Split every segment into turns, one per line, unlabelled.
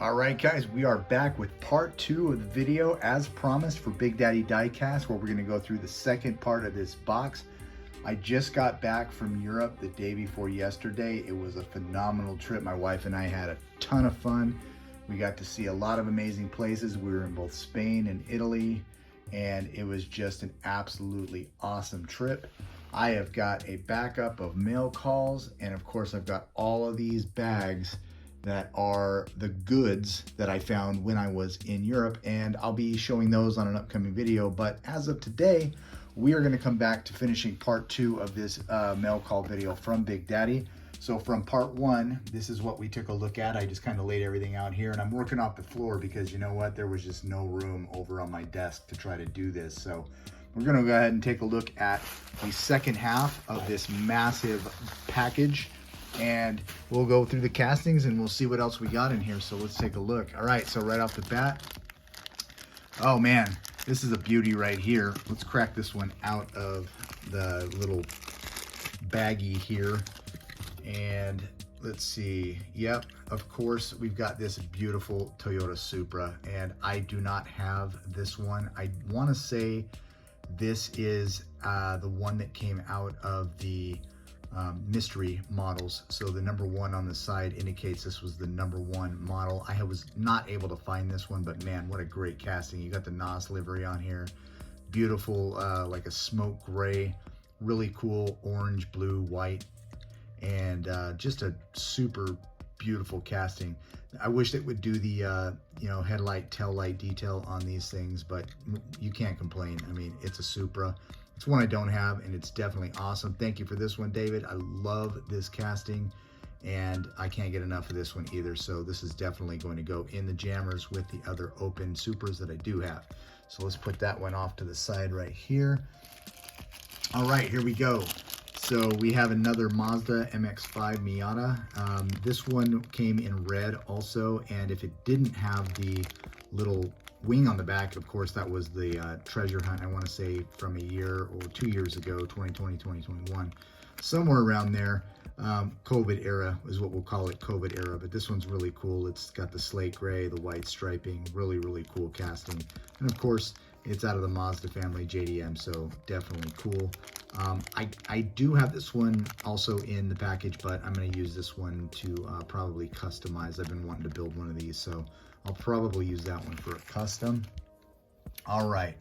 All right, guys, we are back with part 2 of the video as promised for Big Daddy Diecast, where we're going to go through the second part of this box. I just got back from Europe the day before yesterday. It was a phenomenal trip. My wife and I had a ton of fun. We got to see a lot of amazing places. We were in both Spain and Italy, and it was just an absolutely awesome trip. I have got a backup of mail calls, and of course I've got all of these bags that are the goods that I found when I was in Europe, and I'll be showing those on an upcoming video. But as of today, we are going to come back to finishing part 2 of this mail call video from Big Daddy. So from part 1, this is what we took a look at. I just kind of laid everything out here, and I'm working off the floor because you know what, there was just no room over on my desk to try to do this. So we're going to go ahead and take a look at the second half of this massive package, and we'll go through the castings and we'll see what else we got in here. So let's take a look. All right, so right off the bat, oh man, this is a beauty right here. Let's crack this one out of the little baggie here, and let's see. Yep, of course we've got this beautiful Toyota Supra, and I do not have this one. I want to say this is the one that came out of the mystery models. So the number 1 on the side indicates this was the number 1 model. I was not able to find this one, but man, what a great casting. You got the NOS livery on here. Beautiful, like a smoke gray, really cool orange, blue, white, and just a super beautiful casting. I wish it would do the you know, headlight, tail light detail on these things, but you can't complain. I mean, it's a Supra. It's one I don't have, and it's definitely awesome. Thank you for this one, David. I love this casting, and I can't get enough of this one either. So this is definitely going to go in the jammers with the other open Supras that I do have. So let's put that one off to the side right here. All right, here we go. So we have another Mazda MX-5 Miata. This one came in red also, and if it didn't have the little wing on the back, of course, that was the treasure hunt, I want to say from a year or 2 years ago, 2020, 2021, somewhere around there. COVID era is what we'll call it, COVID era, but this one's really cool. It's got the slate gray, the white striping, really, really cool casting. And of course, it's out of the Mazda family, JDM, so definitely cool. I do have this one also in the package, but I'm going to use this one to probably customize. I've been wanting to build one of these, so I'll probably use that one for a custom. All right,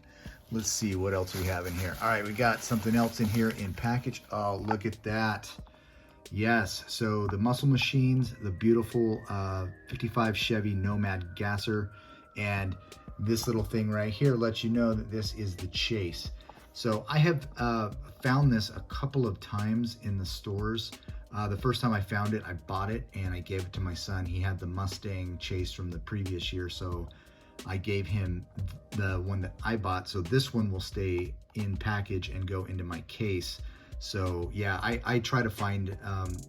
let's see what else we have in here. All right, we got something else in here in package. Oh, look at that. Yes, so the Muscle Machines, the beautiful 55 Chevy Nomad Gasser, and this little thing right here lets you know that this is the Chase. So I have found this a couple of times in the stores. The first time I found it, I bought it and I gave it to my son. He had the Mustang Chase from the previous year, so I gave him the one that I bought. So this one will stay in package and go into my case. So yeah, I try to find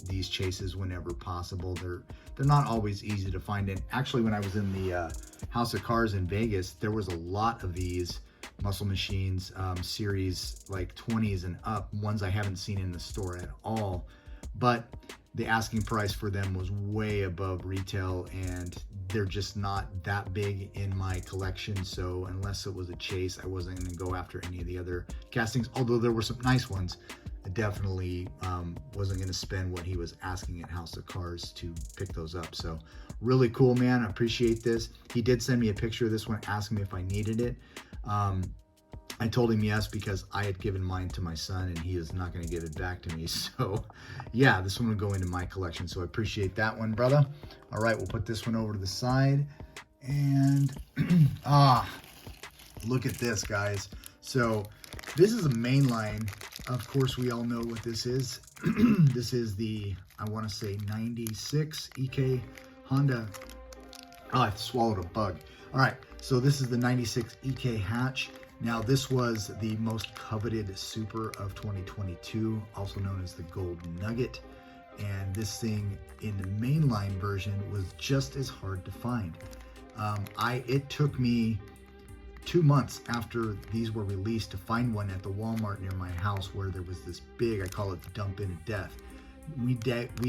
these Chases whenever possible. They're not always easy to find. And actually, when I was in the House of Cars in Vegas, there was a lot of these Muscle Machines series, like 20s and up, ones I haven't seen in the store at all. But the asking price for them was way above retail, and they're just not that big in my collection. So unless it was a Chase, I wasn't going to go after any of the other castings, although there were some nice ones. I definitely wasn't going to spend what he was asking at House of Cars to pick those up. So really cool, man. I appreciate this. He did send me a picture of this one, asking me if I needed it. I told him yes, because I had given mine to my son and he is not going to give it back to me. So yeah, this one will go into my collection. So I appreciate that one, brother. All right, we'll put this one over to the side. And look at this, guys. So this is a mainline. Of course, we all know what this is. This is the, I want to say 96 EK Honda. Oh, I swallowed a bug. All right, so this is the 96 EK hatch. Now, this was the most coveted Super of 2022, also known as the Gold Nugget. And this thing in the mainline version was just as hard to find. It took me 2 months after these were released to find one at the Walmart near my house, where there was this big, I call it the dump in of death. we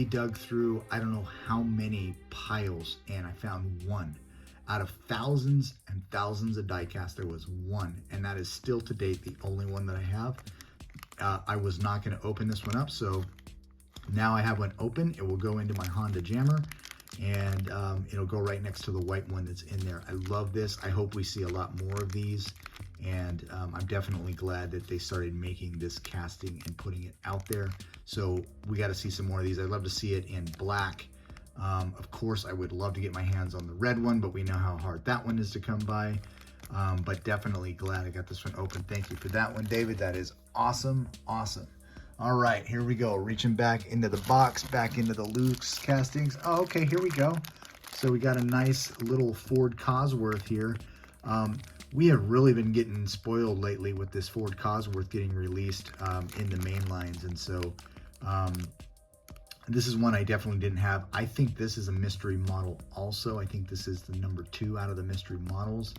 dug through, I don't know how many piles, and I found one. Out of thousands and thousands of diecast, there was one, and that is still to date the only one that I have. I was not going to open this one up, so now I have one open. It will go into my Honda Jammer, and it'll go right next to the white one that's in there. I love this. I hope we see a lot more of these, and I'm definitely glad that they started making this casting and putting it out there. So we got to see some more of these. I'd love to see it in black. Of course, I would love to get my hands on the red one, but we know how hard that one is to come by. But definitely glad I got this one open. Thank you for that one, David. That is awesome, awesome. All right, here we go. Reaching back into the box, back into the loose castings. Oh, okay, here we go. So we got a nice little Ford Cosworth here. We have really been getting spoiled lately with this Ford Cosworth getting released in the main lines. And so this is one I definitely didn't have. I think this is a mystery model also. I think this is the number 2 out of the mystery models.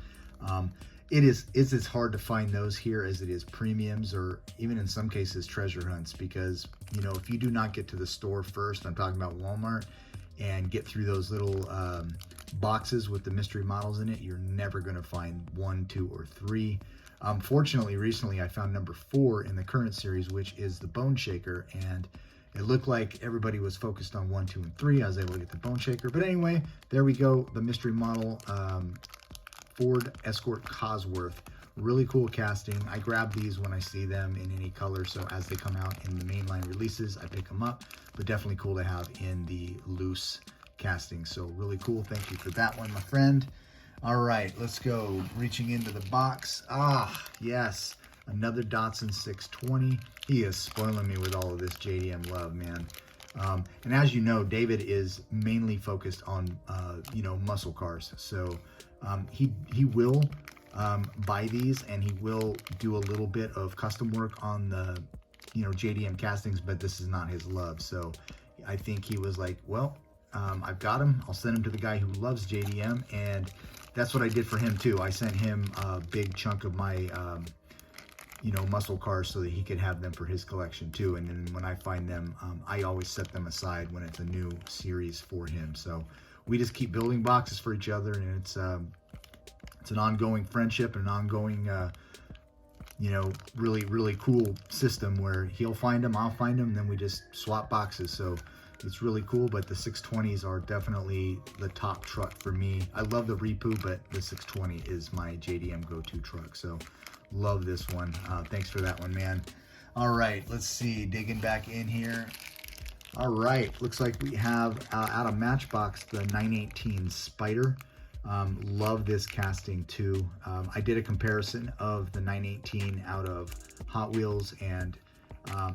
It's as hard to find those here as it is premiums, or even in some cases treasure hunts, because, you know, if you do not get to the store first, I'm talking about Walmart, and get through those little boxes with the mystery models in it, you're never going to find 1, 2, or 3. Fortunately, recently I found number 4 in the current series, which is the Bone Shaker, and it looked like everybody was focused on 1, 2, and 3. I was able to get the Bone Shaker. But anyway, there we go. The mystery model Ford Escort Cosworth. Really cool casting. I grab these when I see them in any color. So as they come out in the mainline releases, I pick them up. But definitely cool to have in the loose casting. So really cool. Thank you for that one, my friend. All right, let's go. Reaching into the box. Ah, yes. Another Datsun 620. He is spoiling me with all of this JDM love, man. And as you know, David is mainly focused on, you know, muscle cars. So he will buy these, and he will do a little bit of custom work on the, you know, JDM castings, but this is not his love. So I think he was like, well, I've got him. I'll send him to the guy who loves JDM. And that's what I did for him too. I sent him a big chunk of my, you know, muscle cars so that he could have them for his collection too. And then when I find them, I always set them aside when it's a new series for him. So we just keep building boxes for each other, and it's an ongoing friendship and an ongoing, you know, really cool system where he'll find them, I'll find them, and then we just swap boxes. So it's really cool. But the 620s are definitely the top truck for me. I love the Repu, but the 620 is my JDM go-to truck. So love this one. Thanks for that one, man. All right, let's see, digging back in here. All right, looks like we have out of Matchbox the 918 Spider. Love this casting too. I did a comparison of the 918 out of Hot Wheels and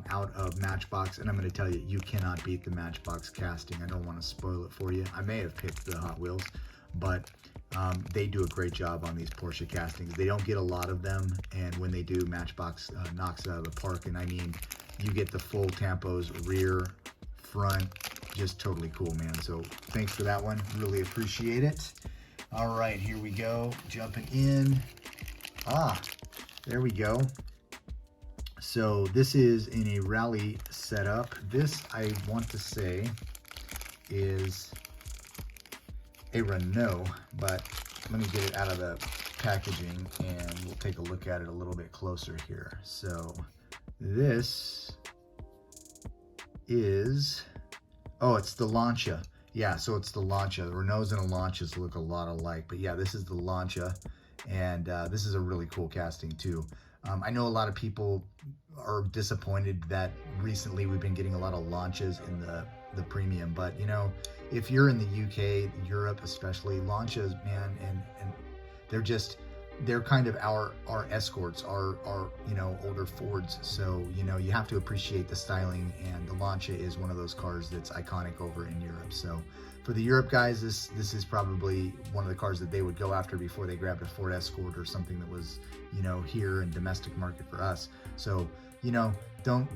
out of Matchbox, and I'm going to tell you, you cannot beat the Matchbox casting. I don't want to spoil it for you. I may have picked the Hot Wheels, but they do a great job on these Porsche castings. They don't get a lot of them, and when they do, Matchbox knocks it out of the park. And I mean, you get the full Tampos, rear, front, just totally cool, man. So thanks for that one. Really appreciate it. All right, here we go. Jumping in. There we go. So this is in a rally setup. This, I want to say, is a Renault, but let me get it out of the packaging and we'll take a look at it a little bit closer here. So this is, oh, it's the Lancia. Yeah, so it's the Lancia. The Renaults and the Lancias look a lot alike, but yeah, this is the Lancia, and this is a really cool casting too. I know a lot of people are disappointed that recently we've been getting a lot of Lancias in the premium, but you know, if you're in the UK, Europe especially, Lancias, man, and they're kind of our escorts, our you know, older Fords. So you know, you have to appreciate the styling, and the Lancia is one of those cars that's iconic over in Europe. So for the Europe guys, this is probably one of the cars that they would go after before they grabbed a Ford Escort or something that was, you know, here in domestic market for us. So you know, don't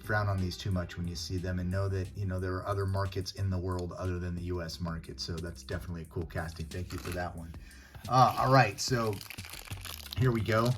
frown on these too much when you see them, and know that, you know, there are other markets in the world other than the US market. So that's definitely a cool casting. Thank you for that one. All right, so here we go.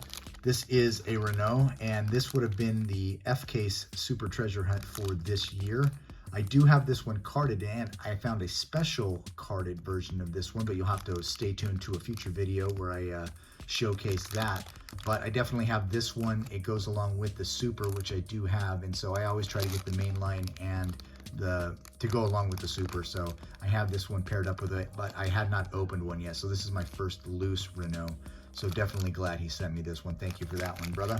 This is a Renault, and this would have been the F-Case Super Treasure Hunt for this year. I do have this one carded, and I found a special carded version of this one, but you'll have to stay tuned to a future video where I showcase that. But I definitely have this one. It goes along with the Super, which I do have, and so I always try to get the main line and to go along with the Super. So I have this one paired up with it, but I had not opened one yet. So this is my first loose Renault. So definitely glad he sent me this one. Thank you for that one, brother.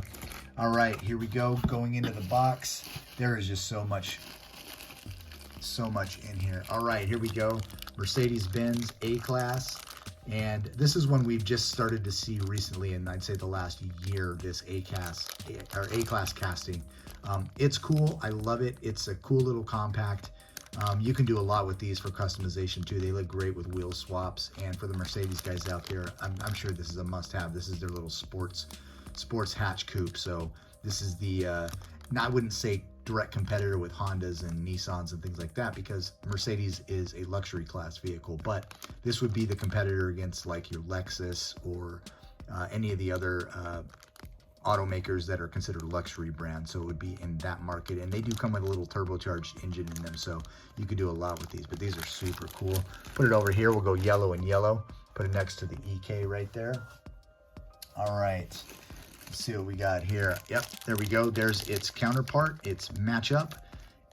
All right, here we go. Going into the box. There is just so much in here. All right, here we go. Mercedes-Benz A-Class. And this is one we've just started to see recently, and I'd say the last year, this A-Class casting. It's cool. I love it. It's a cool little compact. You can do a lot with these for customization too. They look great with wheel swaps. And for the Mercedes guys out there, I'm sure this is a must-have. This is their little sports hatch coupe. So this is the, I wouldn't say direct competitor with Hondas and Nissans and things like that, because Mercedes is a luxury class vehicle, but this would be the competitor against like your Lexus or any of the other automakers that are considered luxury brands. So it would be in that market, and they do come with a little turbocharged engine in them, so you could do a lot with these, but these are super cool. Put it over here. We'll go yellow and yellow. Put it next to the EK right there. All right. Let's see what we got here. Yep, there we go. There's its counterpart, its matchup.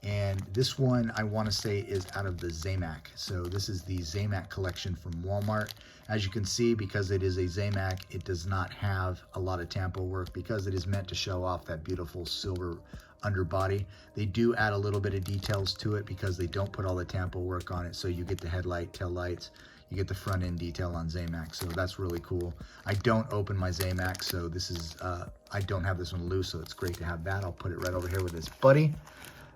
And this one, I want to say, is out of the Zamac. So this is the Zamac collection from Walmart. As you can see, because it is a Zamac, it does not have a lot of tampo work because it is meant to show off that beautiful silver underbody. They do add a little bit of details to it because they don't put all the tampo work on it. So you get the headlight, tail lights, you get the front end detail on Zamac, so that's really cool. I don't open my Zamac, so this is, I don't have this one loose, so it's great to have that. I'll put it right over here with this buddy.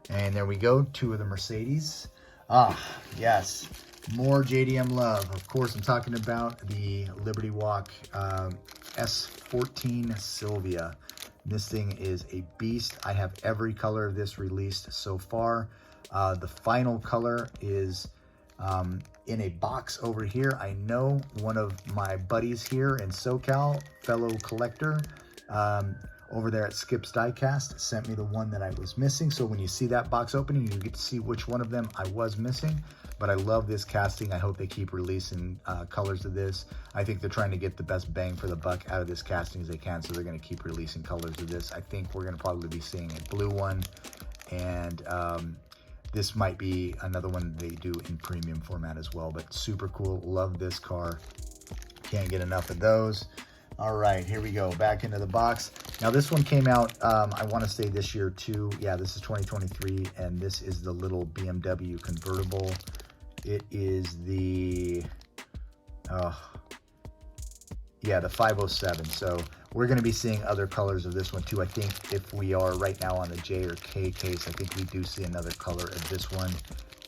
And there we go, two of the Mercedes. Ah, yes, more JDM love. Of course, I'm talking about the Liberty Walk S14 Sylvia. This thing is a beast. I have every color of this released so far. The final color is in a box over here. I know one of my buddies here in SoCal, fellow collector, over there at Skip's Diecast, sent me the one that I was missing. So when you see that box opening, you get to see which one of them I was missing. But I love this casting. I hope they keep releasing colors of this. I think they're trying to get the best bang for the buck out of this casting as they can, so they're going to keep releasing colors of this. I think we're going to probably be seeing a blue one, and this might be another one they do in premium format as well, but super cool. Love this car. Can't get enough of those. All right, here we go. Back into the box. Now this one came out, I want to say this year too. Yeah, this is 2023, and this is the little BMW convertible. It is the, yeah, the 507. So we're going to be seeing other colors of this one too. I think if we are right now on the J or K case, I think we do see another color of this one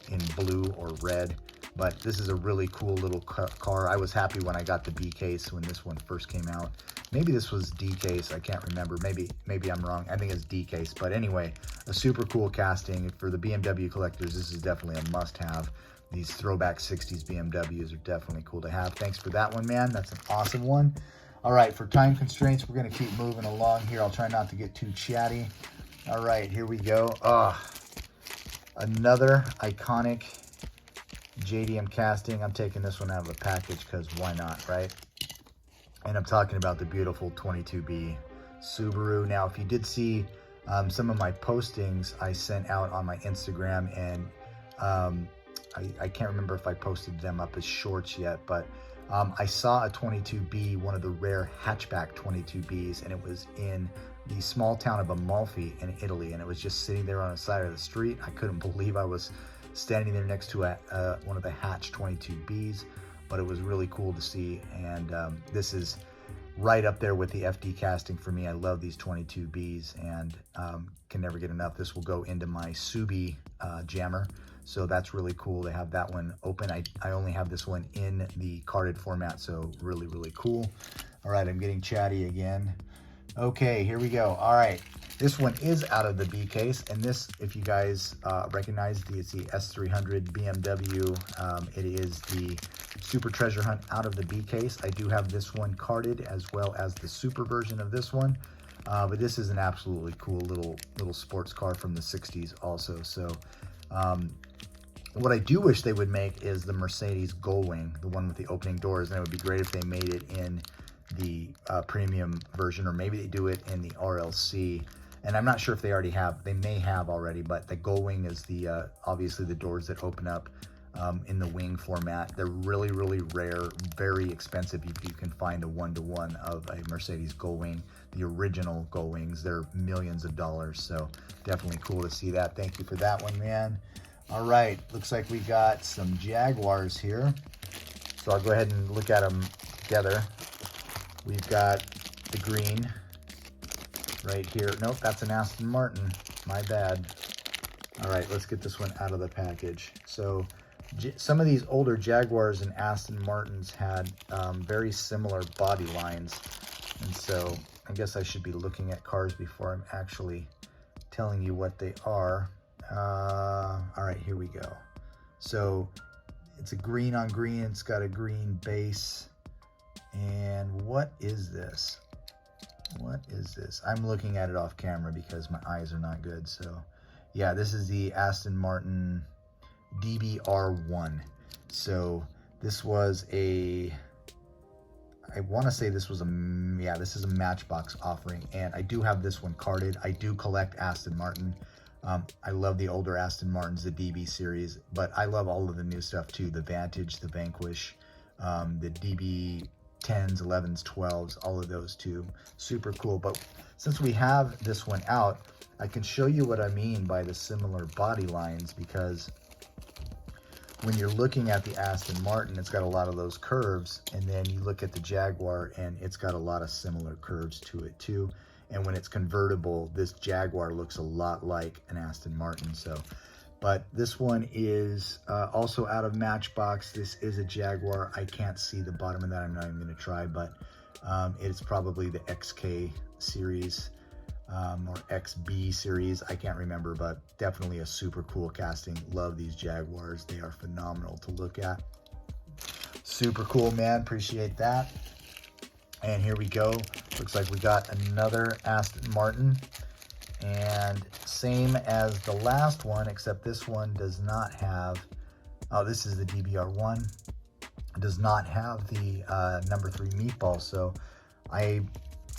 in blue or red. But this is a really cool little car. I was happy when I got the B case when this one first came out. Maybe this was D case. I can't remember. Maybe I'm wrong. I think it's D case. But anyway, a super cool casting. For the BMW collectors, this is definitely a must-have. These throwback 60s BMWs are definitely cool to have. Thanks for that one, man. That's an awesome one. All right, for time constraints, we're going to keep moving along here. I'll try not to get too chatty. All right, here we go. Another iconic JDM casting. I'm taking this one out of the package because why not, right? And I'm talking about the beautiful 22B Subaru. Now, if you did see some of my postings I sent out on my Instagram, and I can't remember if I posted them up as shorts yet, but I saw a 22B, one of the rare hatchback 22Bs, and it was in the small town of Amalfi in Italy, and it was just sitting there on the side of the street. I couldn't believe I was standing there next to one of the hatch 22Bs, but it was really cool to see. And this is right up there with the FD casting for me. I love these 22Bs and can never get enough. This will go into my Subi jammer, so that's really cool to have that one open. I only have this one in the carded format, so really, really cool. All right, I'm getting chatty again. Okay, here we go. All right, this one is out of the B case, and this, if you guys recognize, it's the S300 BMW. It is the Super Treasure Hunt out of the B case. I do have this one carded as well as the Super version of this one, but this is an absolutely cool little sports car from the 60s also. So what I do wish they would make is the Mercedes Gullwing, the one with the opening doors, and it would be great if they made it in the premium version, or maybe they do it in the RLC. And I'm not sure if they already have, they may have already, but the Gullwing is the obviously the doors that open up in the wing format. They're really, really rare, very expensive if you can find a one-to-one of a Mercedes Gullwing. The original Gullwings, they're millions of dollars, so definitely cool to see that. Thank you for that one, man. All right, looks like we got some Jaguars here. So I'll go ahead and look at them together. We've got the green right here. Nope, that's an Aston Martin. My bad. All right, let's get this one out of the package. So some of these older Jaguars and Aston Martins had very similar body lines. And so I guess I should be looking at cars before I'm actually telling you what they are. All right, here we go. So it's a green on green. It's got a green base. And what is this? What is this? I'm looking at it off camera because my eyes are not good. So yeah, this is the Aston Martin DBR1. So this was I want to say this was this is a Matchbox offering, and I do have this one carded. I do collect Aston Martin. I love the older Aston Martins, the DB series, but I love all of the new stuff too. The Vantage, the Vanquish, the DB 10s, 11s, 12s, all of those too. Super cool. But since we have this one out, I can show you what I mean by the similar body lines, because when you're looking at the Aston Martin, it's got a lot of those curves, and then you look at the Jaguar and it's got a lot of similar curves to it too. And when it's convertible, this Jaguar looks a lot like an Aston Martin. So, but this one is also out of Matchbox. This is a Jaguar. I can't see the bottom of that. I'm not even gonna try, but it's probably the XK series or XB series. I can't remember, but definitely a super cool casting. Love these Jaguars. They are phenomenal to look at. Super cool, man. Appreciate that. And here we go. Looks like we got another Aston Martin. And same as the last one, except this one does not have, oh, this is the DBR1. It does not have the number 3 meatball. So I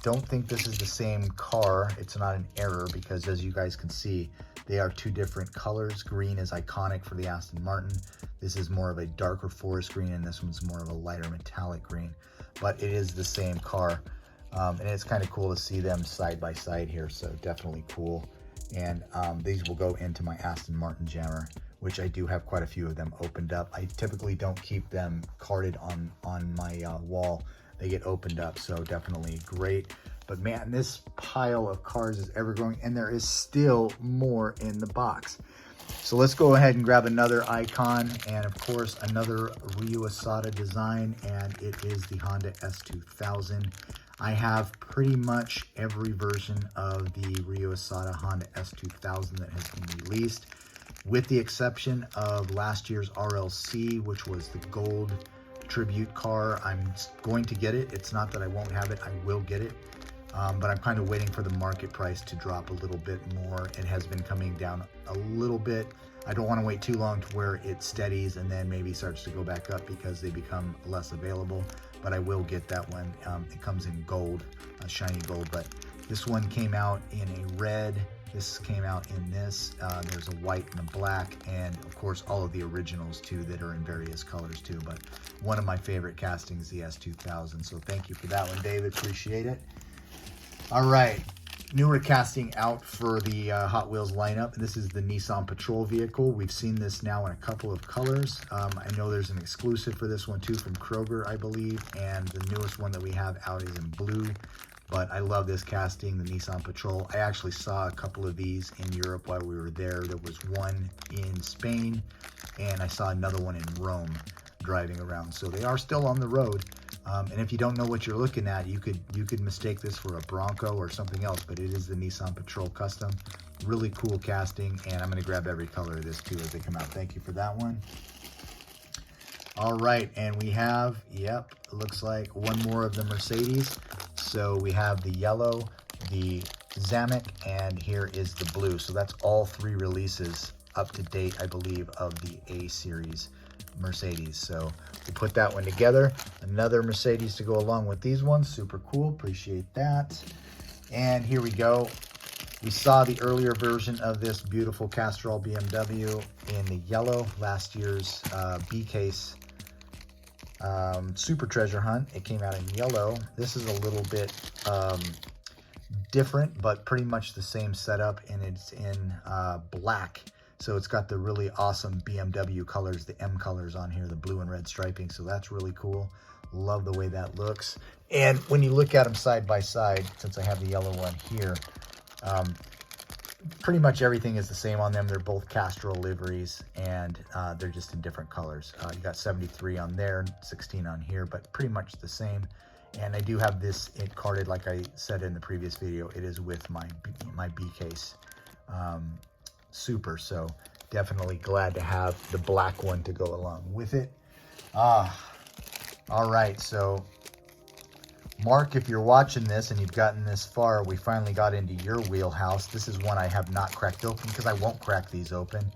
don't think this is the same car. It's not an error, because as you guys can see, they are two different colors. Green is iconic for the Aston Martin. This is more of a darker forest green, and this one's more of a lighter metallic green. But it is the same car. And it's kind of cool to see them side by side here, so definitely cool. And these will go into my Aston Martin jammer, which I do have quite a few of them opened up. I typically don't keep them carded on my wall. They get opened up, so definitely great. But man, this pile of cars is ever growing, and there is still more in the box. So let's go ahead and grab another icon, and of course another Ryu Asada design, and it is the Honda S2000. I have pretty much every version of the Ryu Asada Honda S2000 that has been released, with the exception of last year's RLC, which was the gold tribute car. I'm going to get it. It's not that I won't have it. I will get it. But I'm kind of waiting for the market price to drop a little bit more. It has been coming down a little bit. I don't want to wait too long to where it steadies and then maybe starts to go back up because they become less available. But I will get that one. It comes in gold, shiny gold. But this one came out in a red. This came out in this. There's a white and a black, and of course all of the originals too that are in various colors too. But one of my favorite castings, the S2000. So thank you for that one, David. Appreciate it. All right, newer casting out for the Hot Wheels lineup. This is the Nissan Patrol vehicle. We've seen this now in a couple of colors. I know there's an exclusive for this one too from Kroger, I believe, and the newest one that we have out is in blue. But I love this casting, the Nissan Patrol. I actually saw a couple of these in Europe while we were there. There was one in Spain, and I saw another one in Rome driving around. So they are still on the road. And if you don't know what you're looking at, you could mistake this for a Bronco or something else, but it is the Nissan Patrol Custom. Really cool casting, and I'm gonna grab every color of this too as they come out. Thank you for that one. All right, and we have, yep, it looks like one more of the Mercedes. So we have the yellow, the Zamek, and here is the blue. So that's all 3 releases up to date, I believe, of the A series Mercedes. So we'll put that one together. Another Mercedes to go along with these ones. Super cool, appreciate that. And here we go. We saw the earlier version of this beautiful Castrol BMW in the yellow, last year's B-Case Super Treasure Hunt. It came out in yellow. This is a little bit different, but pretty much the same setup, and it's in black. So it's got the really awesome BMW colors, the M colors on here, the blue and red striping. So that's really cool. Love the way that looks. And when you look at them side by side, since I have the yellow one here, pretty much everything is the same on them. They're both Castrol liveries, and they're just in different colors. You got 73 on there, 16 on here, but pretty much the same. And I do have this carded, like I said in the previous video. It is with my B-Case Super, so definitely glad to have the black one to go along with it. All right, so Mark, if you're watching this and you've gotten this far, we finally got into your wheelhouse. This is one I have not cracked open because I won't crack these open.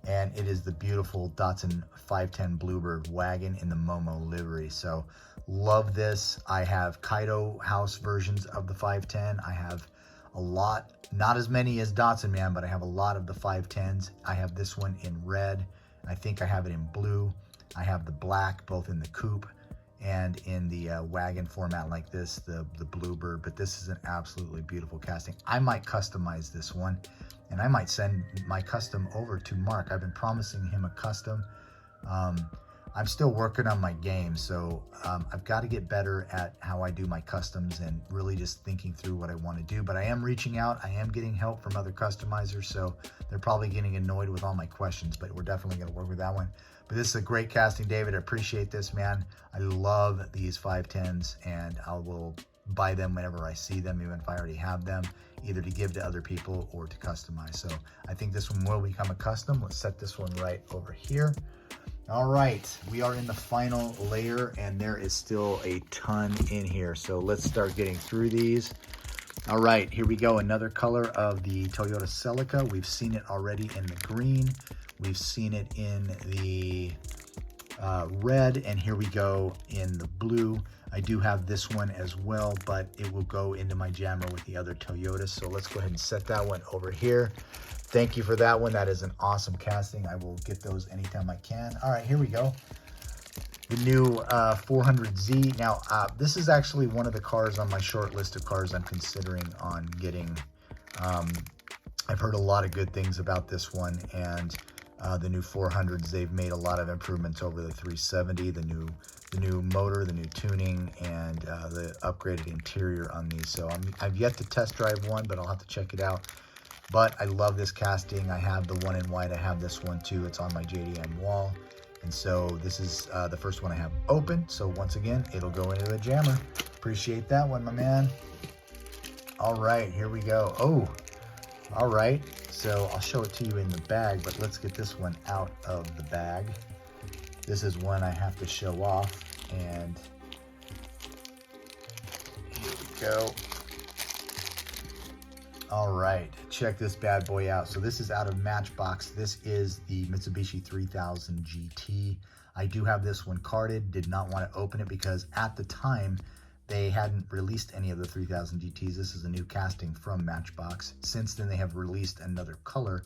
And it is the beautiful Datsun 510 Bluebird wagon in the Momo livery. So love this. I have Kaido house versions of the 510. I have a lot, not as many as Datsun, man, but I have a lot of the 510s. I have this one in red. I think I have it in blue. I have the black, both in the coupe and in the wagon format like this, the Bluebird. But this is an absolutely beautiful casting. I might customize this one, and I might send my custom over to Mark. I've been promising him a custom. I'm still working on my game, so I've got to get better at how I do my customs and really just thinking through what I want to do. But I am reaching out. I am getting help from other customizers, so they're probably getting annoyed with all my questions, but we're definitely going to work with that one. But this is a great casting, David. I appreciate this, man. I love these 510s, and I will buy them whenever I see them, even if I already have them, either to give to other people or to customize. So I think this one will become a custom. Let's set this one right over here. All right, we are in the final layer, and there is still a ton in here. So let's start getting through these. All right, here we go. Another color of the Toyota Celica. We've seen it already in the green. We've seen it in the red, and here we go in the blue. I do have this one as well, but it will go into my jammer with the other Toyotas. So let's go ahead and set that one over here. Thank you for that one. That is an awesome casting. I will get those anytime I can. All right, here we go. The new 400Z. Now, this is actually one of the cars on my short list of cars I'm considering on getting. I've heard a lot of good things about this one, and the new 400s. They've made a lot of improvements over the 370. The new motor, the new tuning, and the upgraded interior on these. So I've yet to test drive one, but I'll have to check it out. But I love this casting. I have the one in white. I have this one too. It's on my JDM wall. And so this is the first one I have open. So once again, it'll go into the jammer. Appreciate that one, my man. All right, here we go. Oh, all right. So I'll show it to you in the bag, but let's get this one out of the bag. This is one I have to show off, and here we go. All right, check this bad boy out. So this is out of Matchbox. This is the Mitsubishi 3000 GT. I do have this one carded. Did not want to open it because at the time they hadn't released any of the 3000 GTs. This is a new casting from Matchbox. Since then they have released another color,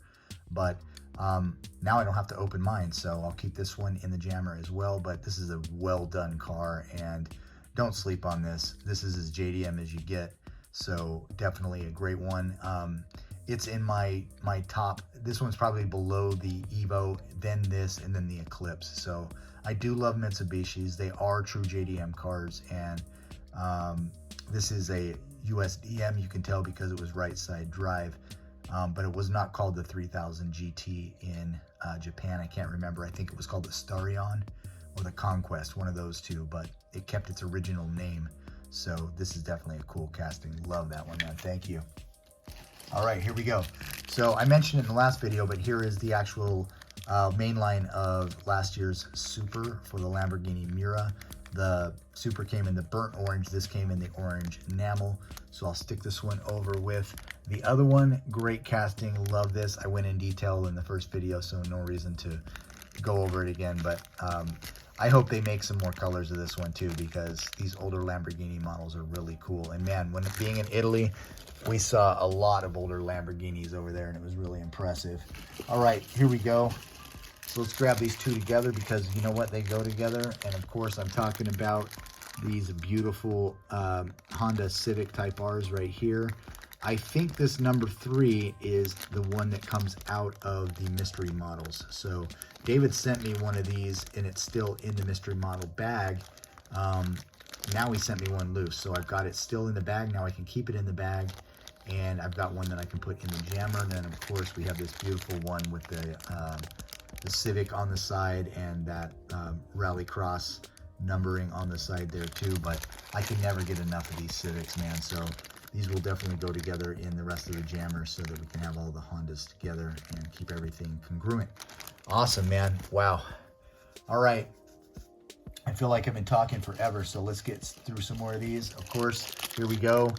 but now I don't have to open mine, so I'll keep this one in the jammer as well. But this is a well done car, and don't sleep on this. This is as JDM as you get. So definitely a great one. It's in my top. This one's probably below the Evo, then this, and then the Eclipse. So I do love Mitsubishis. They are true JDM cars, and this is a USDM. You can tell because it was right side drive, but it was not called the 3000 GT in Japan. I can't remember. I think it was called the Starion or the Conquest, one of those two, but it kept its original name. So this is definitely a cool casting. Love that one, man. Thank you. All right, here we go. So I mentioned it in the last video, but here is the actual main line of last year's Super for the Lamborghini Miura. The Super came in the burnt orange. This came in the orange enamel. So I'll stick this one over with the other one. Great casting. Love this. I went in detail in the first video, so no reason to go over it again. But I hope they make some more colors of this one too, because these older Lamborghini models are really cool. And man, when being in Italy, we saw a lot of older Lamborghinis over there, and it was really impressive. All right, here we go. So let's grab these two together, because you know what, they go together. And of course, I'm talking about these beautiful Honda Civic Type Rs right here. I think this number 3 is the one that comes out of the mystery models. So David sent me one of these, and it's still in the mystery model bag. Now he sent me one loose, so I've got it still in the bag. Now I can keep it in the bag, and I've got one that I can put in the jammer. And then of course we have this beautiful one with the Civic on the side, and that Rallycross numbering on the side there too. But I can never get enough of these Civics, man. So these will definitely go together in the rest of the jammers, so that we can have all the Hondas together and keep everything congruent. Awesome, man. Wow. All right. I feel like I've been talking forever, so let's get through some more of these. Of course, here we go.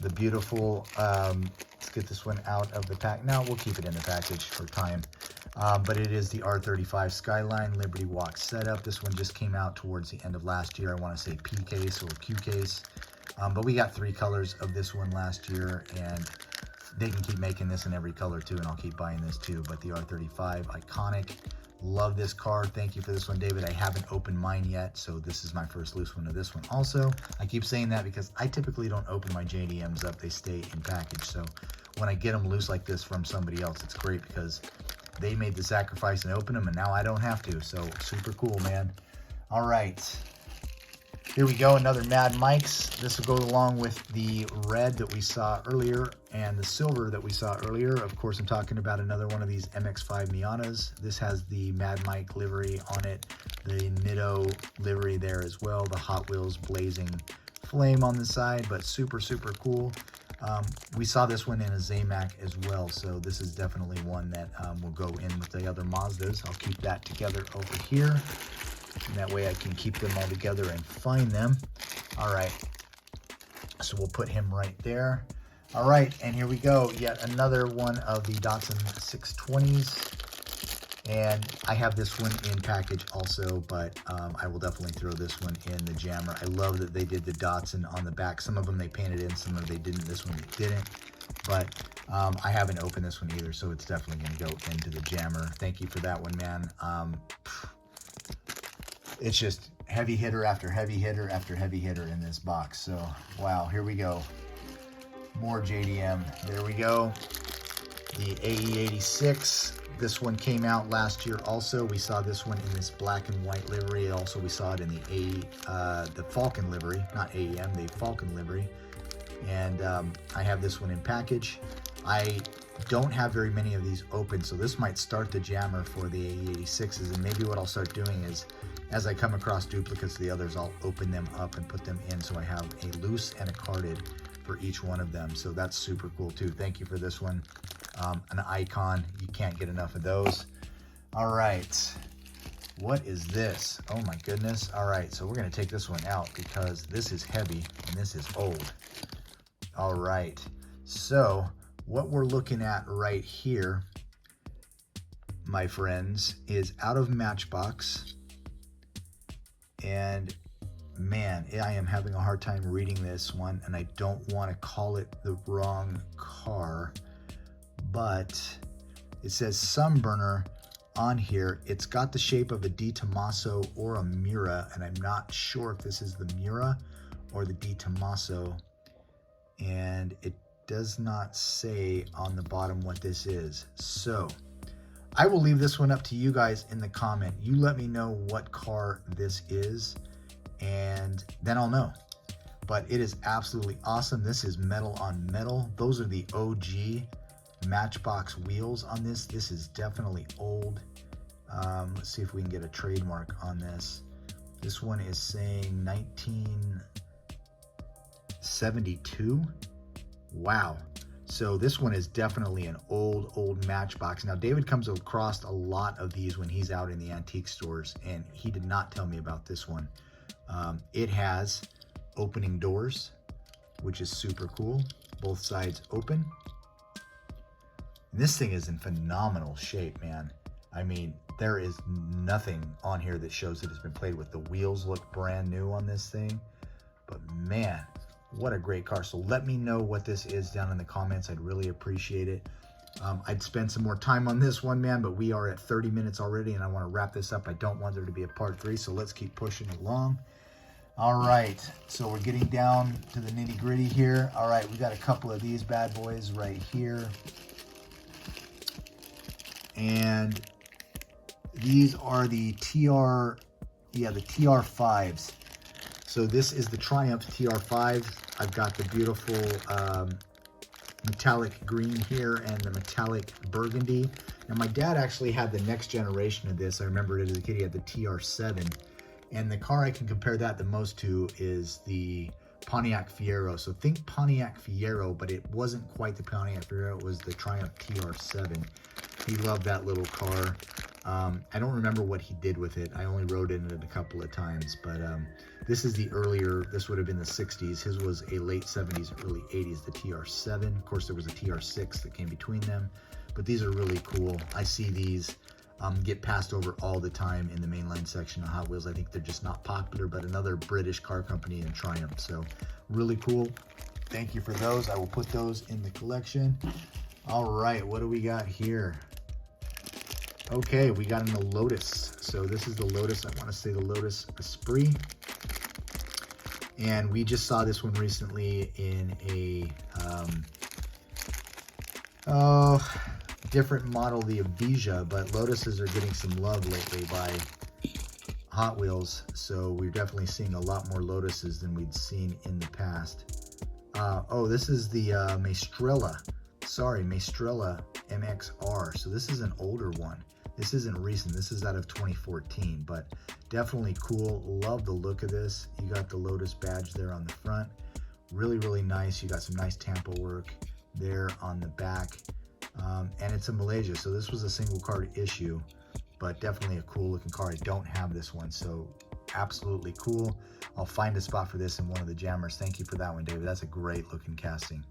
The beautiful, let's get this one out of the pack. Now we'll keep it in the package for time. But it is the R35 Skyline Liberty Walk setup. This one just came out towards the end of last year. I want to say P case or Q case. But we got 3 colors of this one last year, and they can keep making this in every color too, and I'll keep buying this too. But the R35, iconic. Love this car. Thank you for this one, David. I haven't opened mine yet, so this is my first loose one of this one also. I keep saying that because I typically don't open my JDMs up. They stay in package. So when I get them loose like this from somebody else, it's great because they made the sacrifice and opened them, and now I don't have to. So super cool, man. All right. Here we go, another Mad Mike's. This will go along with the red that we saw earlier and the silver that we saw earlier. Of course, I'm talking about another one of these MX-5 Miatas. This has the Mad Mike livery on it, the Nitto livery there as well, the Hot Wheels blazing flame on the side, but super, super cool. We saw this one in a Zamac as well, so this is definitely one that will go in with the other Mazdas. I'll keep that together over here. And that way I can keep them all together and find them. All right, so we'll put him right there. All right, and here we go. Yet another one of the Datsun 620s. And I have this one in package also, but I will definitely throw this one in the jammer. I love that they did the Datsun on the back. Some of them they painted in, some of them they didn't. This one they didn't. But I haven't opened this one either, so it's definitely going to go into the jammer. Thank you for that one, man. It's just heavy hitter after heavy hitter after heavy hitter in this box. So, wow, here we go. More JDM. There we go. The AE86. This one came out last year also. We saw this one in this black and white livery. Also, we saw it in the Falcon livery. Not AEM, the Falcon livery. And I have this one in package. I don't have very many of these open, so this might start the jammer for the AE86s. And maybe what I'll start doing is, as I come across duplicates of the others, I'll open them up and put them in, so I have a loose and a carded for each one of them. So that's super cool too. Thank you for this one. An icon. You can't get enough of those. All right. What is this? Oh my goodness. All right, so we're going to take this one out because this is heavy and this is old. All right. So what we're looking at right here, my friends, is out of Matchbox. And man, I am having a hard time reading this one, and I don't want to call it the wrong car, but it says Sunburner on here. It's got the shape of a Di Tommaso or a Miura, and I'm not sure if this is the Miura or the Di Tommaso, and it does not say on the bottom what this is. So I will leave this one up to you guys in the comment. You let me know what car this is, and then I'll know. But it is absolutely awesome. This is metal on metal. Those are the OG Matchbox wheels on this. This is definitely old. Let's see if we can get a trademark on this. This one is saying 1972. Wow. So this one is definitely an old Matchbox. Now, David comes across a lot of these when he's out in the antique stores, and he did not tell me about this one. It has opening doors, which is super cool. Both sides open. And this thing is in phenomenal shape, man. I mean, there is nothing on here that shows that it's been played with. The wheels look brand new on this thing, but man, what a great car. So let me know what this is down in the comments. I'd really appreciate it. I'd spend some more time on this one, man, but we are at 30 minutes already, and I want to wrap this up. I don't want there to be a part 3, so let's keep pushing along. All right, so we're getting down to the nitty gritty here. All right, we got a couple of these bad boys right here. And these are the TR5s. So this is the Triumph TR5. I've got the beautiful metallic green here and the metallic burgundy. Now my dad actually had the next generation of this. I remember it as a kid. He had the TR7. And the car I can compare that the most to is the Pontiac Fiero. So think Pontiac Fiero, but it wasn't quite the Pontiac Fiero. It was the Triumph TR7. He loved that little car. I don't remember what he did with it. I only rode in it a couple of times, but this is the earlier, this would have been the 60s. His was a late 70s, early 80s, the TR7. Of course, there was a TR6 that came between them, but these are really cool. I see these get passed over all the time in the mainline section of Hot Wheels. I think they're just not popular, but another British car company in Triumph. So really cool. Thank you for those. I will put those in the collection. All right, what do we got here? Okay, we got in the Lotus. So this is the Lotus, I want to say the Lotus Esprit. And we just saw this one recently in a different model, the Avisia, but Lotuses are getting some love lately by Hot Wheels. So we're definitely seeing a lot more Lotuses than we'd seen in the past. Oh, this is the Maestrella. Sorry, Maestrella MXR. So this is an older one. This isn't recent. This is out of 2014, but definitely cool. Love the look of this. You got the Lotus badge there on the front. Really, really nice. You got some nice Tampa work there on the back. And it's in Malaysia, so this was a single card issue, but definitely a cool looking car. I don't have this one, so absolutely cool. I'll find a spot for this in one of the jammers. Thank you for that one, David. That's a great looking casting.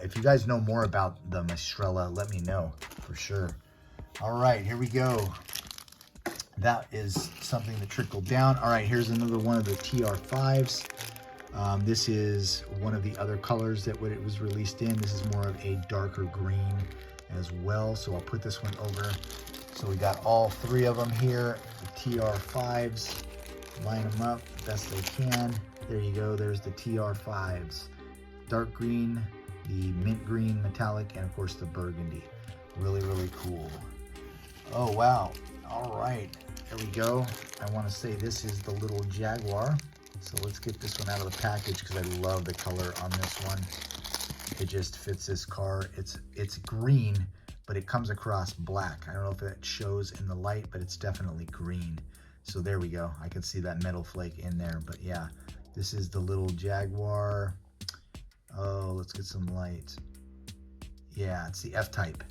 If you guys know more about the Maestrella, let me know for sure. All right, here we go. That is something that trickled down. All right, here's another one of the TR5s. This is one of the other colors that it was released in. This is more of a darker green as well. So I'll put this one over. So we got all three of them here, the TR5s. Line them up the best they can. There you go, there's the TR5s. Dark green, the mint green metallic, and of course the burgundy. Really, really cool. Oh, wow. All right, there we go. I want to say this is the little Jaguar. So let's get this one out of the package because I love the color on this one. It just fits this car. It's green, but it comes across black. I don't know if it shows in the light, but it's definitely green. So there we go. I can see that metal flake in there, but yeah, this is the little Jaguar. Oh, let's get some light. Yeah, it's the F-Type.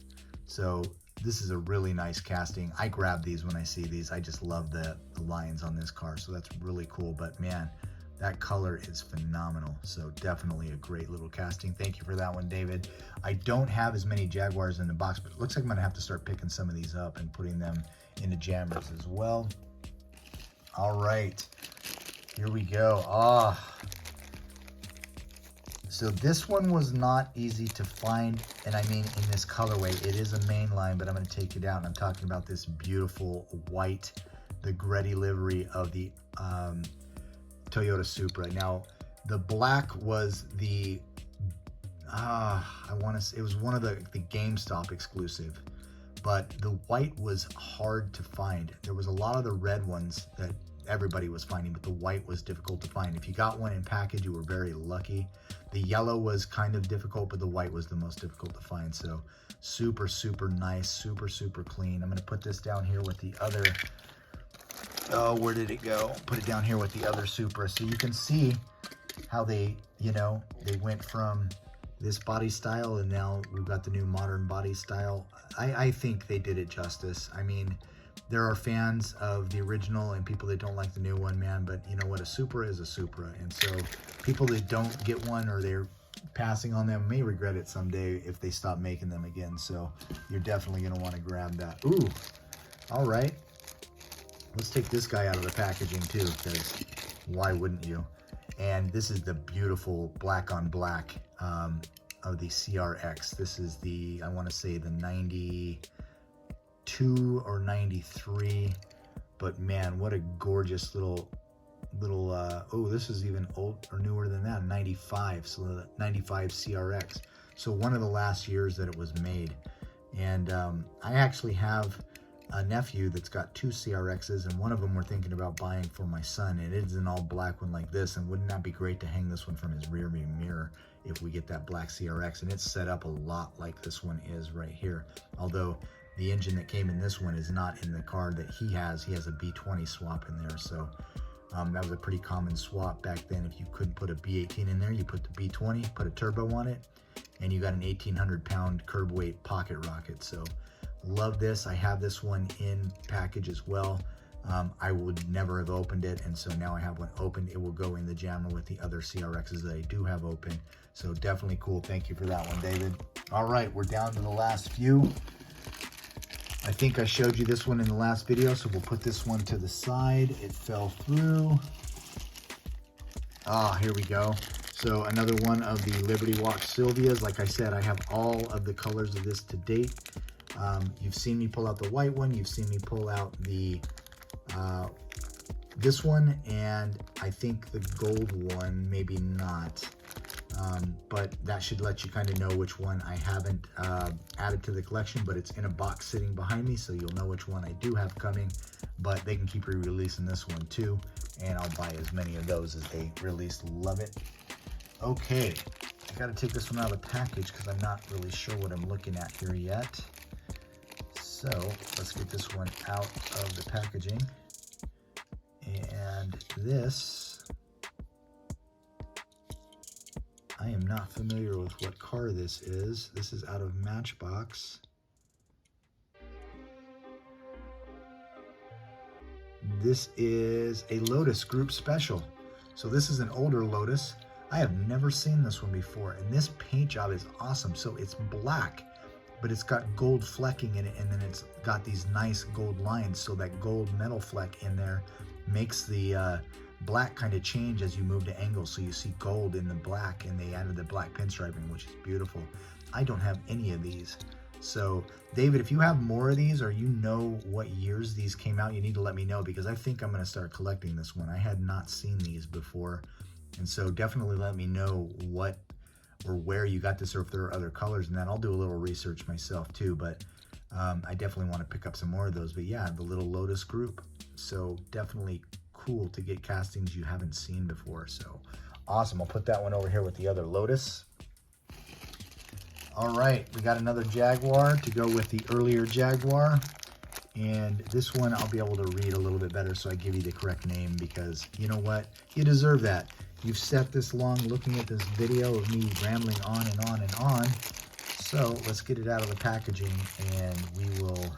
So this is a really nice casting. I grab these when I see these. I just love the lines on this car, so that's really cool. But man, that color is phenomenal. So definitely a great little casting. Thank you for that one, David. I don't have as many Jaguars in the box, but it looks like I'm gonna have to start picking some of these up and putting them into jammers as well. All right, here we go. So this one was not easy to find, and I mean in this colorway. It is a main line, but I'm going to take it out, and I'm talking about this beautiful white, the Greddy livery of the Toyota Supra. Now, the black was the, it was one of the GameStop exclusive, but the white was hard to find. There was a lot of the red ones that everybody was finding, but the white was difficult to find. If you got one in package, you were very lucky. The yellow was kind of difficult, but the white was the most difficult to find. So super, super nice, super, super clean. I'm going to put this down here with the other Oh, where did it go? Put it down here with the other Supra. So you can see how they, you know, they went from this body style and now we've got the new modern body style. I think they did it justice. I mean, there are fans of the original and people that don't like the new one, man, but you know what? A Supra is a Supra. And so people that don't get one or they're passing on them may regret it someday if they stop making them again. So you're definitely going to want to grab that. Ooh, all right. Let's take this guy out of the packaging too, because why wouldn't you? And this is the beautiful black on black of the CRX. This is the, I want to say the 92 or 93, but man, what a gorgeous little, oh, this is even old or newer than that, 95, so the 95 CRX. So one of the last years that it was made. And I actually have a nephew that's got 2 CRXs, and one of them we're thinking about buying for my son, and it is an all black one like this. And wouldn't that be great to hang this one from his rear view mirror if we get that black CRX? And it's set up a lot like this one is right here, although the engine that came in this one is not in the car that he has. He has a B20 swap in there. So that was a pretty common swap back then. If you couldn't put a B18 in there, you put the B20, put a turbo on it, and you got an 1,800 pound curb weight pocket rocket. So love this. I have this one in package as well. I would never have opened it, and so now I have one opened. It will go in the jammer with the other CRXs that I do have open. So definitely cool. Thank you for that one, David. All right, we're down to the last few. I think I showed you this one in the last video, so we'll put this one to the side. It fell through. Ah, here we go. So another one of the Liberty Walk Sylvias. Like I said, I have all of the colors of this to date. You've seen me pull out the white one. You've seen me pull out the this one, and I think the gold one, maybe not. But that should let you kind of know which one I haven't added to the collection, but it's in a box sitting behind me, so you'll know which one I do have coming. But they can keep re-releasing this one too, and I'll buy as many of those as they release. Love it. Okay, I got to take this one out of the package because I'm not really sure what I'm looking at here yet. So let's get this one out of the packaging. And this, I am not familiar with what car this is. This is out of Matchbox. This is a Lotus Group Special. So this is an older Lotus. I have never seen this one before, and this paint job is awesome. So it's black, but it's got gold flecking in it, and then it's got these nice gold lines. So that gold metal fleck in there makes the black kind of change as you move to angle. So you see gold in the black, and they added the black pinstriping, which is beautiful. I don't have any of these. So David, if you have more of these, or you know what years these came out, you need to let me know, because I think I'm going to start collecting this one. I had not seen these before. And so definitely let me know what or where you got this, or if there are other colors, and then I'll do a little research myself too. But I definitely want to pick up some more of those. But yeah, the little Lotus Group. So definitely cool to get castings you haven't seen before. So awesome. I'll put that one over here with the other Lotus. All right, we got another Jaguar to go with the earlier Jaguar. And this one I'll be able to read a little bit better, so I give you the correct name, because you know what? You deserve that. You've sat this long looking at this video of me rambling on and on and on. So let's get it out of the packaging and we will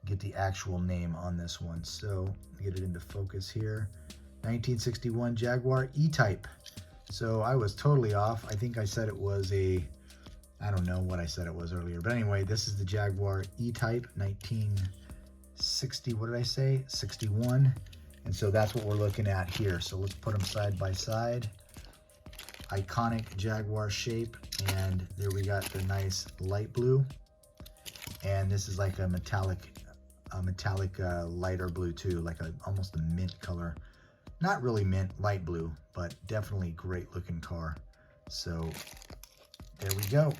get the actual name on this one. So get it into focus here. 1961 Jaguar E-Type. So I was totally off. I think I said it was a, I don't know what I said it was earlier. But anyway, this is the Jaguar E-Type 1960, what did I say? 61. And so that's what we're looking at here. So let's put them side by side. Iconic Jaguar shape. And there we got the nice light blue. And this is like a metallic lighter blue too, like almost a mint color. Not really mint, light blue, but definitely great looking car. So there we go.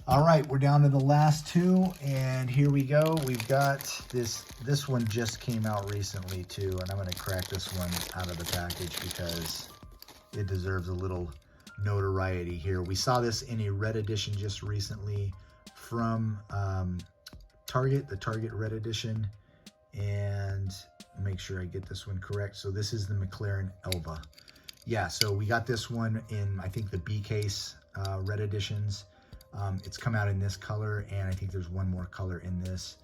All right, we're down to the last two, and here we go. We've got this one just came out recently too, and I'm gonna crack this one out of the package because it deserves a little notoriety here. We saw this in a red edition just recently from Target, the Target red edition, and make sure I get this one correct. So this is the McLaren Elva. Yeah, so we got this one in, I think, the B case red editions. It's come out in this color, and I think there's one more color in this.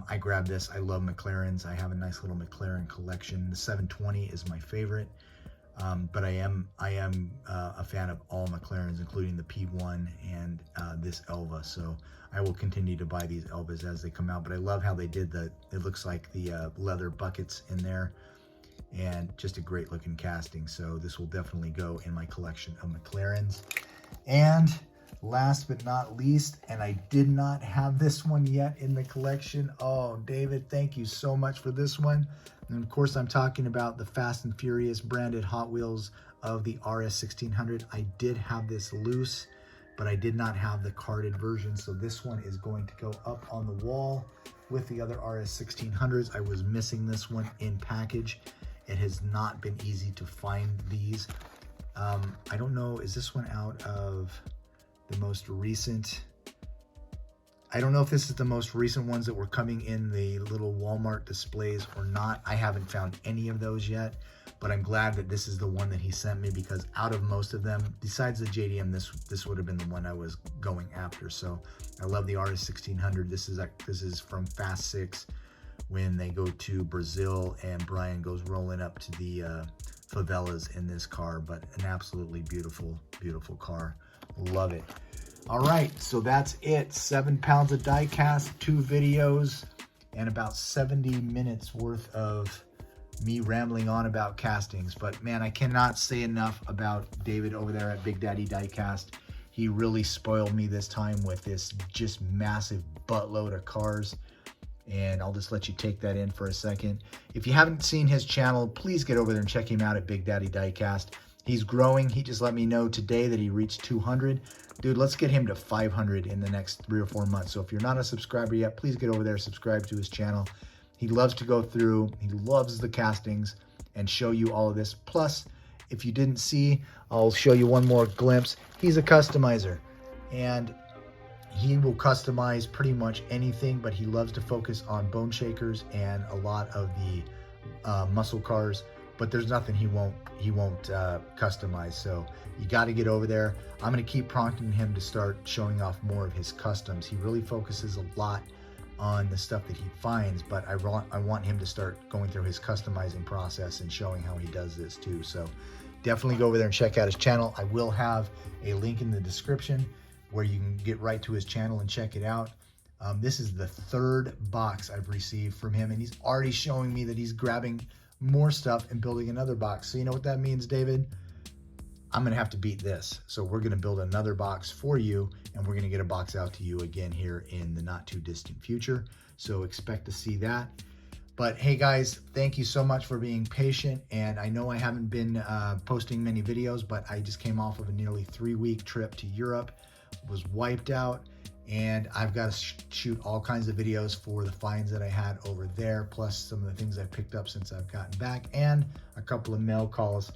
I grabbed this. I love McLarens. I have a nice little McLaren collection. The 720 is my favorite, but I am a fan of all McLarens, including the P1 and this Elva. So I will continue to buy these Elvas as they come out. But I love how they did the, it looks like the leather buckets in there, and just a great looking casting. So this will definitely go in my collection of McLarens. And last but not least, and I did not have this one yet in the collection. Oh, David, thank you so much for this one. And of course, I'm talking about the Fast and Furious branded Hot Wheels of the RS 1600. I did have this loose, but I did not have the carded version. So this one is going to go up on the wall with the other RS 1600s. I was missing this one in package. It has not been easy to find these. I don't know, is this one out of the most recent? I don't know if this is the most recent ones that were coming in the little Walmart displays or not. I haven't found any of those yet, but I'm glad that this is the one that he sent me, because out of most of them, besides the JDM, this would have been the one I was going after. So I love the RS 1600. This is from Fast 6 when they go to Brazil and Brian goes rolling up to the favelas in this car, but an absolutely beautiful, beautiful car. Love it. All right, so that's it. 7 pounds of die cast, 2 videos, and about 70 minutes worth of me rambling on about castings. But man, I cannot say enough about David over there at Big Daddy Diecast. He really spoiled me this time with this just massive buttload of cars. And I'll just let you take that in for a second. If you haven't seen his channel, please get over there and check him out at Big Daddy Diecast. He's growing. He just let me know today that he reached 200. Dude, let's get him to 500 in the next 3 or 4 months. So if you're not a subscriber yet, please get over there, subscribe to his channel. He loves to go through, he loves the castings and show you all of this. Plus, if you didn't see, I'll show you one more glimpse. He's a customizer, and he will customize pretty much anything, but he loves to focus on bone shakers and a lot of the muscle cars. But there's nothing he won't customize. So you got to get over there. I'm going to keep prompting him to start showing off more of his customs. He really focuses a lot on the stuff that he finds, but I want him to start going through his customizing process and showing how he does this too. So definitely go over there and check out his channel. I will have a link in the description where you can get right to his channel and check it out. This is the 3rd box I've received from him, and he's already showing me that he's grabbing more stuff and building another box. So you know what that means, David? I'm gonna have to beat this. So we're gonna build another box for you, and we're gonna get a box out to you again here in the not too distant future. So expect to see that. But hey guys, thank you so much for being patient. And I know I haven't been posting many videos, but I just came off of a nearly 3-week trip to Europe, was wiped out, and I've got to shoot all kinds of videos for the finds that I had over there, plus some of the things I've picked up since I've gotten back, and a couple of mail calls.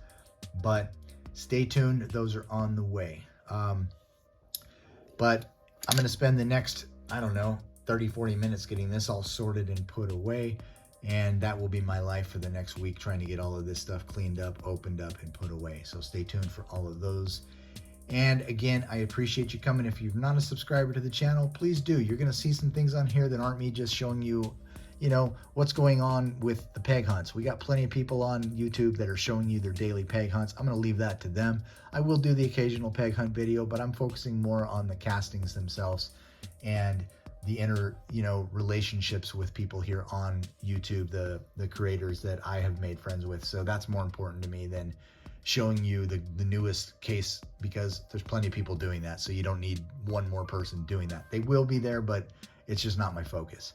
But stay tuned, those are on the way. But I'm going to spend the next, I don't know, 30-40 minutes getting this all sorted and put away, and that will be my life for the next week, trying to get all of this stuff cleaned up, opened up, and put away. So stay tuned for all of those. And again, I appreciate you coming. If you're not a subscriber to the channel, please do. You're going to see some things on here that aren't me just showing you, what's going on with the peg hunts. We got plenty of people on YouTube that are showing you their daily peg hunts. I'm going to leave that to them. I will do the occasional peg hunt video, but I'm focusing more on the castings themselves and the inner, relationships with people here on YouTube, the creators that I have made friends with. So that's more important to me than showing you the newest case, because there's plenty of people doing that. So you don't need one more person doing that. They will be there, but it's just not my focus.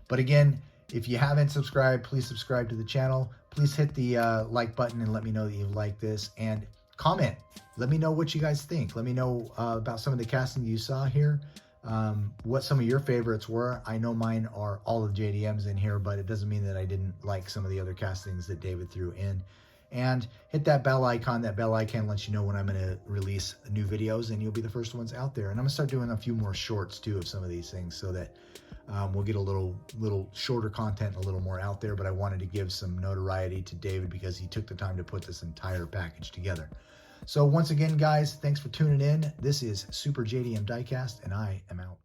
But again, if you haven't subscribed, please subscribe to the channel. Please hit the like button and let me know that you like this, and comment. Let me know what you guys think. Let me know about some of the casting you saw here, what some of your favorites were. I know mine are all of the JDMs in here, but it doesn't mean that I didn't like some of the other castings that David threw in. And hit that bell icon. That bell icon lets you know when I'm going to release new videos, and you'll be the first ones out there. And I'm going to start doing a few more shorts too of some of these things, so that We'll get a little shorter content, a little more out there, but I wanted to give some notoriety to David because he took the time to put this entire package together. So once again, guys, thanks for tuning in. This is Super JDM Diecast, and I am out.